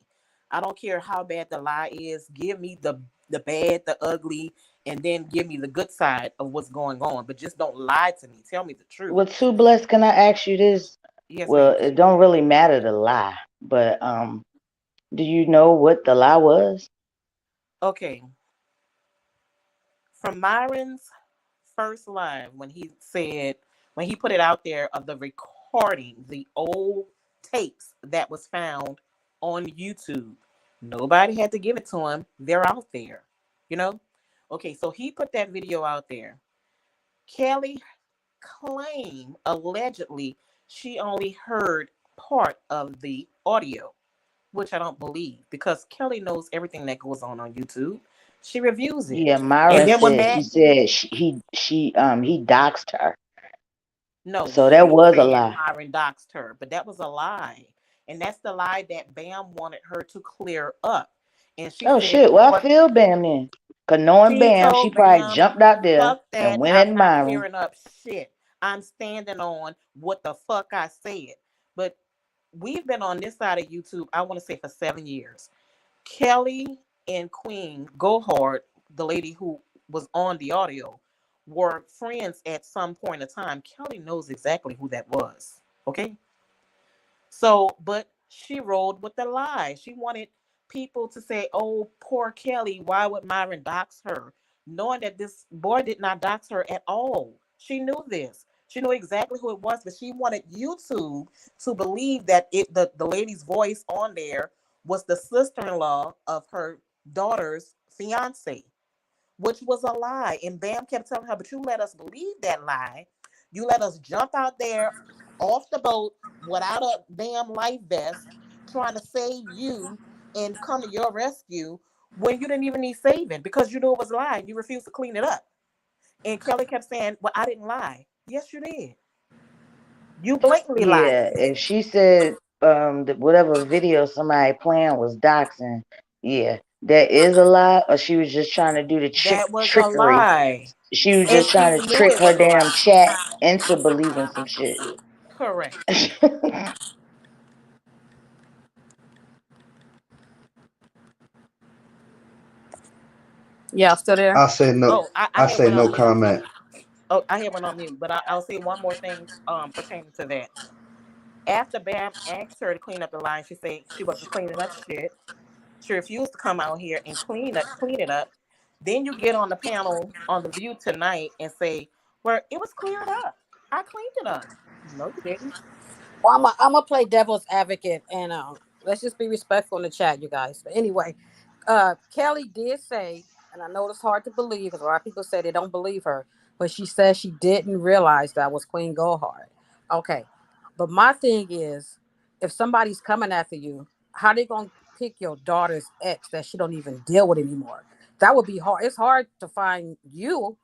I don't care how bad the lie is. Give me the bad, the ugly, and then give me the good side of what's going on. But just don't lie to me. Tell me the truth. with Too Blessed, can I ask you this? Yes, Well, ma'am. it don't really matter the lie, but do you know what the lie was? Okay. From Myron's first live, when he put it out there of the recording, the old tapes that was found on YouTube. Nobody had to give it to him. They're out there, you know? Okay, so he put that video out there. Kelly claimed allegedly she only heard part of the audio, which I don't believe because Kelly knows everything that goes on YouTube. She reviews it. Yeah, And Myron then when said Matt, he said he doxed her. no, So that she was a said lie. Myron doxed her, but that was a lie. And that's the lie that Bam wanted her to clear up. And she Oh said shit, she well I was feel Bam then. Cause knowing she Bam, she told probably Bam, jumped out there fuck and that. went I'm at not Myron. clearing up shit. I'm standing on what the fuck I said. But we've been on this side of YouTube, I want to say for 7 years. Kelly and Queen Gohard, the lady who was on the audio, were friends at some point in time. Kelly knows exactly who that was. Okay. So, but she rolled with the lie. She wanted people to say, oh, poor Kelly, why would Myron dox her? Knowing that this boy did not dox her at all. She knew this. She knew exactly who it was, but she wanted YouTube to believe that the lady's voice on there was the sister-in-law of her daughter's fiance, which was a lie. And Bam kept telling her, but you let us believe that lie. You let us jump out there off the boat without a damn life vest, trying to save you and come to your rescue when you didn't even need saving because you knew it was a lie and you refused to clean it up. And Kelly kept saying, well, I didn't lie. Yes, you did. You blatantly lied. Yeah, if she said that whatever video somebody playing was doxing, yeah, that is a lie, or she was just trying to do the That was a trickery. lie. She was And just she trying to knew trick it her was a damn lie. chat into believing some shit. Correct. Yeah, still there. I say no. Oh, I I had say went no on mute. comment. Oh, I had went on mute, but I'll say one more thing pertaining to that. After Bam asked her to clean up the line, she said she wasn't cleaning up shit. She refused to come out here and clean it up. Then you get on the panel on the View tonight and say, "Well, it was cleared up. I cleaned it up." No, you didn't. Well, I'm gonna play devil's advocate and let's just be respectful in the chat, you guys. But anyway, Kelly did say, and I know it's hard to believe because a lot of people say they don't believe her, but she said she didn't realize that was Queen Goldheart. Okay, but my thing is, if somebody's coming after you, how they gonna pick your daughter's ex that she don't even deal with anymore? That would be hard. It's hard to find you.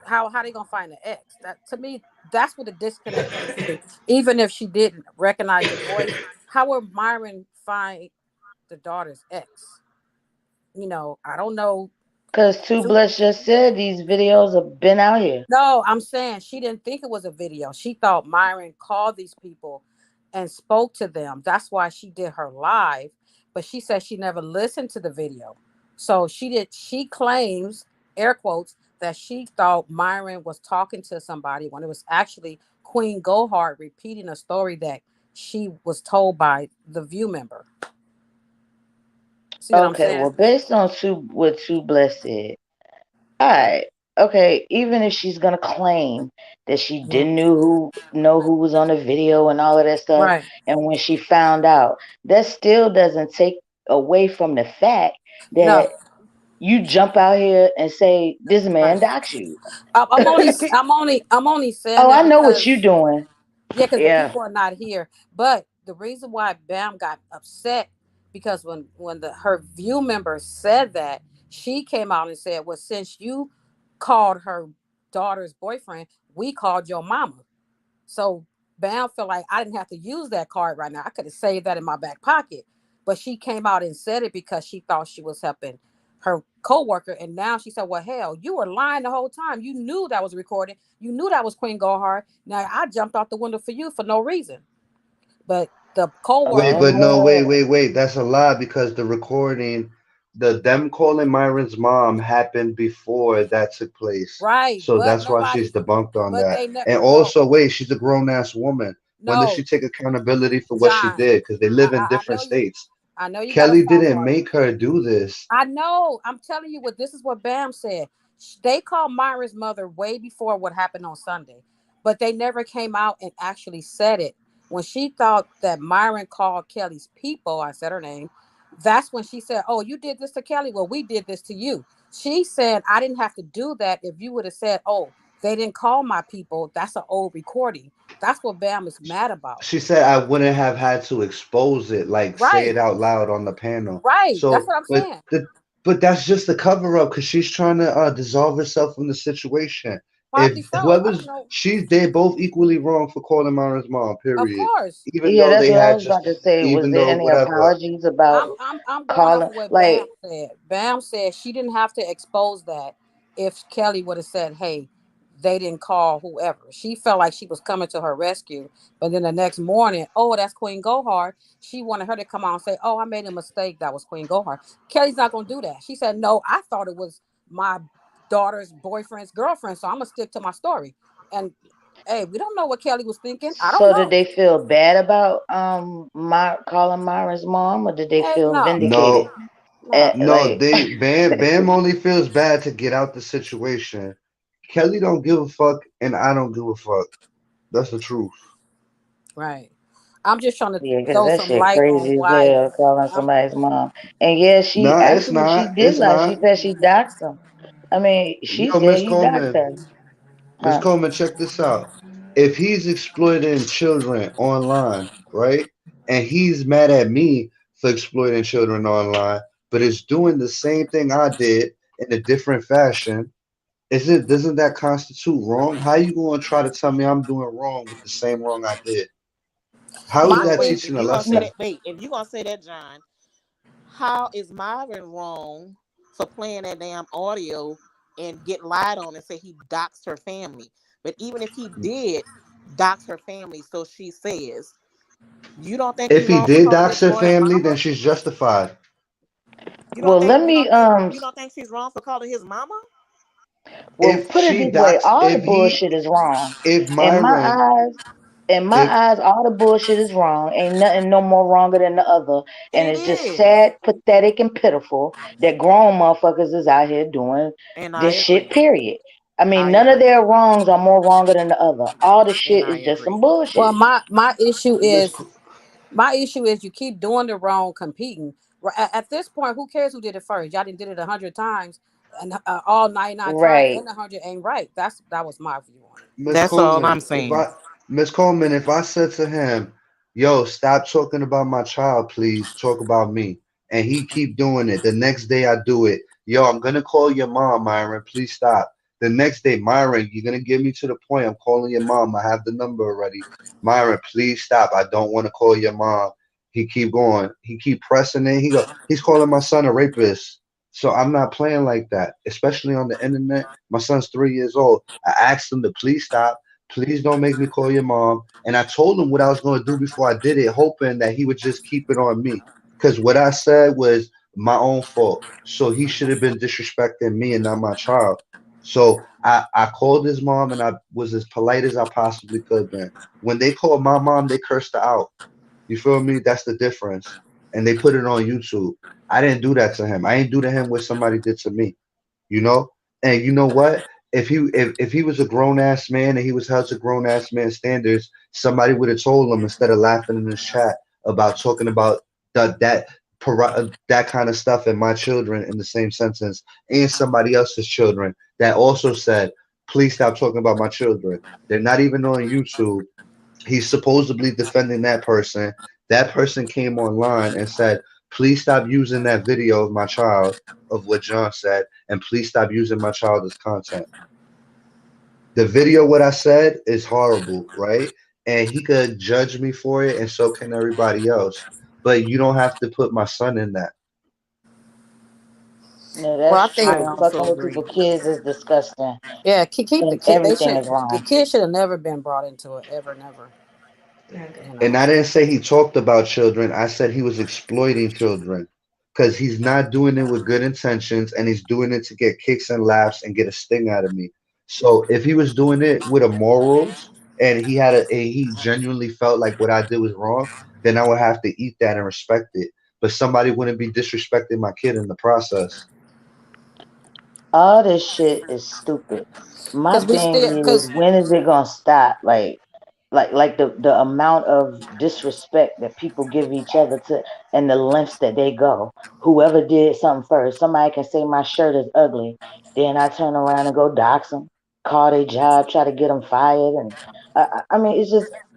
How they gonna find the ex? That to me, that's where the disconnect comes to me. Even if she didn't recognize the voice, how would Myron find the daughter's ex? I don't know. Cause Two Bless just said these videos have been out here. No, I'm saying she didn't think it was a video. She thought Myron called these people and spoke to them. That's why she did her live, but she said she never listened to the video. So she claims, air quotes, that she thought Myron was talking to somebody when it was actually Queen Gohart repeating a story that she was told by the View member. See what I'm Okay, saying? well, based on what Two Bless said, all right, okay, even if she's gonna claim that she Mhm. didn't know who was on the video and all of that stuff, Right. and when she found out, that still doesn't take away from the fact No. that you jump out here and say this man Right. doxed you. I'm only saying Oh, I that know what you're because doing. because the Yeah. people are not here. But the reason why Bam got upset because when her View member said that, she came out and said, "Well, since you called her daughter's boyfriend, we called your mama." So Bam felt like I didn't have to use that card right now. I could have saved that in my back pocket. But she came out and said it because she thought she was helping her co-worker. And now she said, well, hell, you were lying the whole time. You knew that was recorded. You knew that was Queen Gohart. Now I jumped out the window for you for no reason. But the Wait, co-worker but no, was wait. That's a lie because the recording, them calling Myron's mom happened before that took place. right. So that's why she's debunked on But that. they And no, also, wait, she's a grown ass woman. When does she No, take accountability for what she John. did? Because they live in I different know you. states. I know you got a Kelly soft didn't heart. make her do this. I know. I'm telling you what this is what Bam said. They called Myra's mother way before what happened on Sunday, but they never came out and actually said it. When she thought that Myron called Kelly's people, I said her name. That's when she said, "Oh, you did this to Kelly. Well, we did this to you." She said, "I didn't have to do that. If you would have said, oh, they didn't call my people. That's an old recording." That's what Bam is mad about. She said I wouldn't have had to expose it, like say it Right. out loud on the panel. Right. That's So, what I'm saying. but that's just the cover up because she's trying to dissolve herself from the situation. If Partly so. I don't whoever's know. they're both equally wrong for calling Myron's mom. Of Period. course. Even Yeah, though that's they what I had was about just, to say. Was even there though any whatever. apologies about I'm going off calling? of what Bam Like, said. Bam said she didn't have to expose that if Kelly would have said, "Hey, they didn't call whoever." She felt like she was coming to her rescue, but then the next morning, oh, that's Queen Gohard. She wanted her to come out and say, "Oh, I made a mistake. That was Queen Gohard." Kelly's not going to do that. She said, "No, I thought it was my daughter's boyfriend's girlfriend, so I'm gonna stick to my story." And hey, we don't know what Kelly was thinking. I don't so did know. they feel bad about my calling Myra's mom, or did they Heck feel no, vindicated? No, no. no, Like, they Bam only feels bad to get out the situation. Kelly don't give a fuck, and I don't give a fuck. That's the truth. Right. I'm just trying to yeah, because throw that some shit light on crazy as why. hell, calling I'm, somebody's mom. And yeah, she Nah, it's actually she not. did It's lie. She not. said she doxed him. I mean, she Yo, said Miss he doxed Coleman. her. Miss Huh? Coleman, check this out. If he's exploiting children online, right, and he's mad at me for exploiting children online, but it's doing the same thing I did in a different fashion, is it doesn't that constitute wrong? How you going to try to tell me I'm doing wrong with the same wrong I did? How is my that No, issue. If teaching a you gonna say lesson? no. that, wait. If you gonna say that, John, how is Marvin wrong for playing that damn audio and get lied on and say he doxed her family? But even if he did dox her family, so she says, you don't think he If he wrong for did calling dox his her daughter family, mama? then she's justified. Well, let me You don't think she's wrong for calling his mama? well If put it she this way: dox, all the bullshit is wrong. if In my Myron, eyes, in my if eyes, all the bullshit is wrong. Ain't nothing no more wronger than the other. And It it's just is, sad, pathetic, and pitiful that grown motherfuckers is out here doing and I this shit, agree. period. I mean, I none of agree, their wrongs are more wronger than the other. All the and shit I is just some agree. Well, bullshit. my issue is Miss, my issue is you keep doing the wrong, competing. At this point, who cares who did it first? Y'all didn't did it 100 times, and all 99 times Right. and 100 ain't right. That was my view on it. Miss That's all I'm Coleman, saying. Miss Coleman, if I said to him, "Yo, stop talking about my child, please. Talk about me," and he keep doing it, the next day I do it. Yo, I'm gonna call your mom, Myron. Please stop. The next day, Myron, you're gonna get me to the point. I'm calling your mom. I have the number already. Myron, please stop. I don't want to call your mom. He keep going. He keep pressing it. He's calling my son a rapist. So I'm not playing like that, especially on the internet. My son's 3 years old. I asked him to please stop. Please don't make me call your mom. And I told him what I was going to do before I did it, hoping that he would just keep it on me. Because what I said was my own fault. So he should have been disrespecting me and not my child. So I called his mom and I was as polite as I possibly could been. When they called my mom, they cursed her out. You feel me? That's the difference. And they put it on YouTube. I didn't do that to him. I ain't do to him what somebody did to me. You know? And you know what? If he was a grown ass man and he was held to grown ass man standards, somebody would have told him instead of laughing in his chat about talking about that kind of stuff and my children in the same sentence and somebody else's children that also said, please stop talking about my children. They're not even on YouTube. He's supposedly defending that person. That person came online and said, please stop using that video of my child, of what John said, and please stop using my child as content. The video, what I said, is horrible, right? And he could judge me for it, and so can everybody else. But you don't have to put my son in that. No, Well, that's I think I true. Fucking also with agree. people's kids is disgusting. Yeah, keep the And kid. They everything should. is The wrong. kid should have never been brought into it. Ever, never. You And know. I didn't say he talked about children. I said he was exploiting children because he's not doing it with good intentions and he's doing it to get kicks and laughs and get a sting out of me. So if he was doing it with a morals, and he genuinely felt like what I did was wrong, then I would have to eat that and respect it. But somebody wouldn't be disrespecting my kid in the process. All this shit is stupid. My Because we thing still, is, because when is it gonna stop? Like the amount of disrespect that people give each other to, and the lengths that they go. Whoever did something first, somebody can say my shirt is ugly, then I turn around and go dox them, call their job, try to get them fired, and I mean,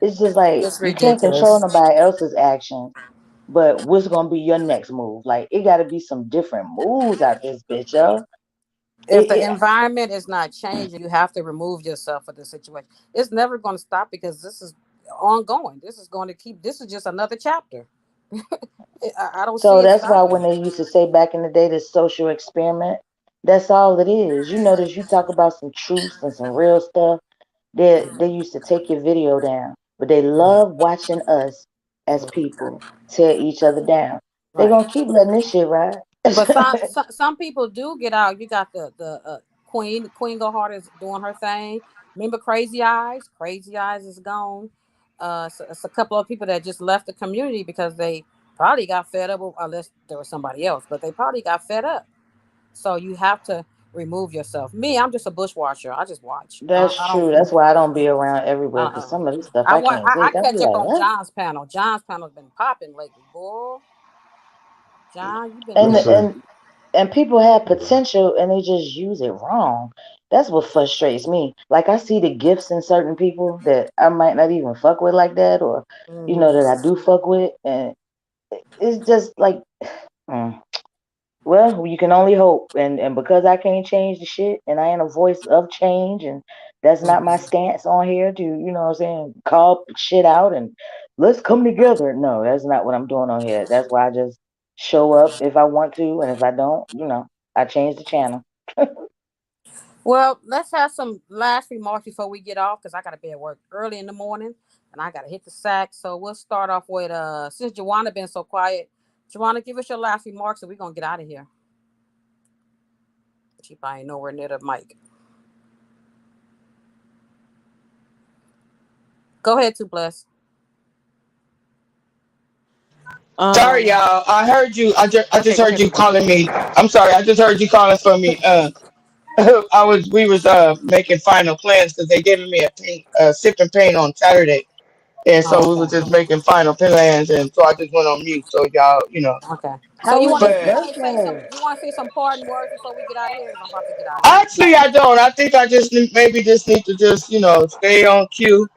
it's just like it's you can't control ridiculous. nobody else's actions, but what's gonna be your next move? Like it got to be some different moves out this bitch, yo. If the It, environment is not changing, you have to remove yourself from the situation. It's never going to stop because this is ongoing. This is going to keep. This is just another chapter. I don't see So it that's why when stopping. they used to say back in the day, this social experiment, that's all it is. You notice you talk about some truths and some real stuff. They used to take your video down, but they love watching us as people tear each other down. They Right. gonna keep letting this shit ride. But some people do get out. You got the Queen Go Hard is doing her thing. Remember Crazy Eyes? Crazy Eyes is gone. So it's a couple of people that just left the community because they probably got fed up, unless there was somebody else. But they probably got fed up. So you have to remove yourself. Me, I'm just a bushwasher. I just watch. That's I true. don't. That's why I don't be around everywhere because Uh-uh. some of this stuff I can't I take. I be catch up like, on what? John's panel. John's panel's been popping lately, boy. John, you've been And Yes, cooking. sir. and people have potential and they just use it wrong. That's what frustrates me. Like I see the gifts in certain people that I might not even fuck with like that, or that I do fuck with, and it's just like, mm, well, you can only hope. And because I can't change the shit, and I ain't a voice of change, and that's not my stance on here to, what I'm saying, call shit out and let's come together. No, that's not what I'm doing on here. That's why I just show up if I want to, and if I don't, I change the channel. Well, let's have some last remarks before we get off because I got to be at work early in the morning and I got to hit the sack. So we'll start off with since Joanna been so quiet, Joanna, give us your last remarks and we're gonna get out of here. She probably nowhere near the mic. Go ahead, Two Bless. Sorry, Um. y'all. I heard you. I just Okay, go heard ahead, you Two Bless. calling me. I'm sorry. I just heard you calling for me. We was making final plans because they giving me a sip and paint on Saturday, and Oh, so we were okay. just making final plans, and so I just went on mute. So y'all, Okay. So How was your but birthday? you want to say some parting words before we get out of here? Because I'm about to get out of here. actually, I don't. I think I maybe just need to just stay on cue,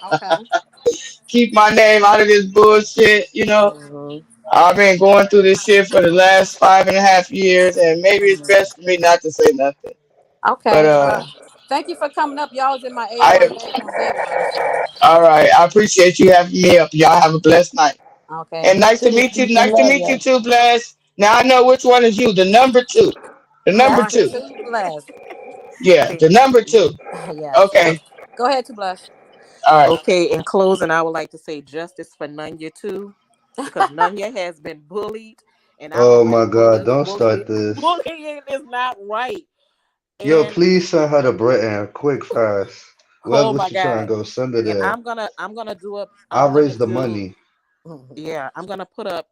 Okay. keep my name out of this bullshit. Mhm. I've been going through this shit for the last 5.5 years, and maybe it's best for me not to say nothing. But Okay. Well, thank you for coming up. Y'all was in my A1 I bedroom day one. So all right. I appreciate you having me up. Y'all have a blessed night. okay. And You nice to too. meet you. Peace and Nice to love, meet you y'all. too, Bless. Now I know which one is you. The number two. The number Yes, two. two bless. Yeah, Okay. the number two. Yes. Uh, Okay. Go ahead, two bless. All right. okay. In closing, I would like to say justice for Nunya too, because Nunya has been bullied, and I don't Oh my like God, bullies. don't Bullying, start this. bullying is not right. Yo, And please send her to Britain quick, fast. oh Wherever my she trying God. to go, send her And there. I'm I'll gonna raise the do money. yeah, I'm gonna put up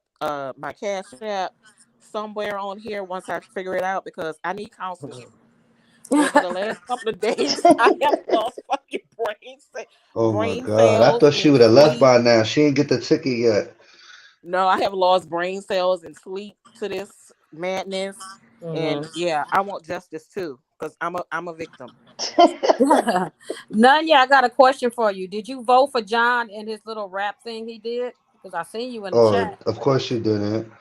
my cash app somewhere on here once I figure it out because I need counseling. Over the last couple of days, I have lost fucking Oh my brain God, I cells thought she in would have left sleep. by now. She ain't get the ticket yet. No, I have lost brain cells in sleep to this madness. And Mhm. yeah, I want justice too, because I'm a victim. None. Yeah, I got a question for you. Did you vote for John in his little rap thing he did? Because I seen you in the Oh, chat. of course she didn't.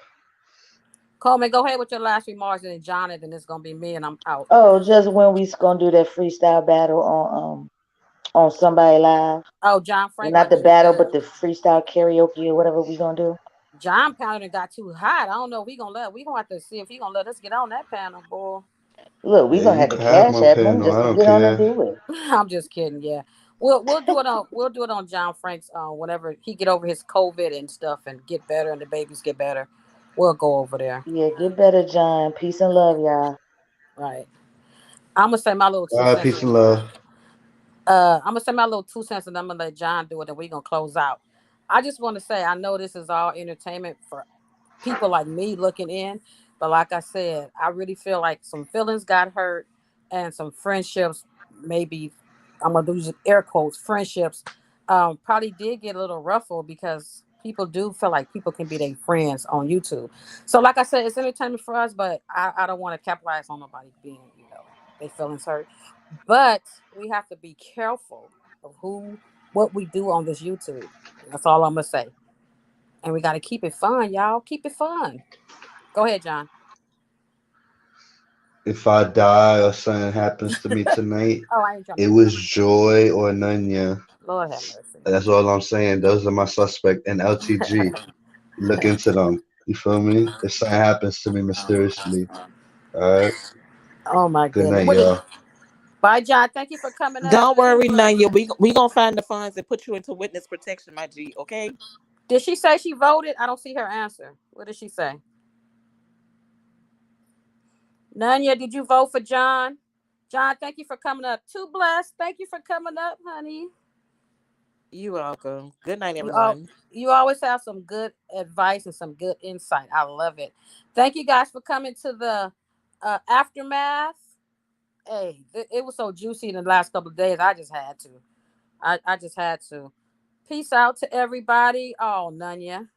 Coleman, go ahead with your last remarks, and then Jonathan, it's gonna be me, and I'm out. Oh, just when we gonna do that freestyle battle on somebody live. Oh, John Well, Frank not about the to do battle, but that. the freestyle karaoke or whatever we gonna do. John panel got too hot. I don't know if we gonna let. We gonna have to see if he gonna let us get on that panel, boy. Look, we Yeah, gonna you have to can have cash my at them panel. just I to don't get on and care. do it. I'm just kidding. Yeah, we'll do it on John Frank's whenever he get over his COVID and stuff and get better and the babies get better. We'll go over there. Yeah, get better, John. Peace and love, y'all. Right. I'm gonna say my little All two right, cents. peace and love. I'm gonna say my little 2 cents, and I'm gonna let John do it, and we're gonna close out. I just want to say I know this is all entertainment for people like me looking in, but like I said, I really feel like some feelings got hurt, and some friendships, maybe I'm gonna use air quotes, friendships, probably did get a little ruffled because people do feel like people can be their friends on YouTube. So like I said, it's entertainment for us, but I don't want to capitalize on nobody being, their feelings hurt. But we have to be careful of what we do on this YouTube. That's all I'm gonna say. And we got to keep it fun, y'all. Keep it fun. Go ahead, John. If I die or something happens to me tonight, Oh, I ain't it jumping in. was Joy or Nunya. Lord have mercy. That's all I'm saying. Those are my suspect and LTG. Look into them. You feel me? If something happens to me mysteriously. All right. Oh my Good goodness. night, What is? y'all. Bye, John. Thank you for coming up. Don't Two worry, Bless. Nanya. We gonna find the funds and put you into witness protection, my G. Okay. Did she say she voted? I don't see her answer. What did she say? Nanya, did you vote for John? John, thank you for coming up. Too Blessed. Thank you for coming up, honey. You welcome. Good night, You all, everyone. you always have some good advice and some good insight. I love it. Thank you guys for coming to the aftermath. Hey, it was so juicy in the last couple of days. I just had to. I just had to. Peace out to everybody. Oh, Nunya.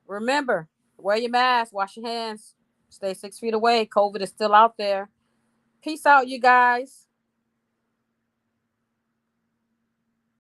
Remember, wear your mask, wash your hands, stay 6 feet away. COVID is still out there. Peace out, you guys.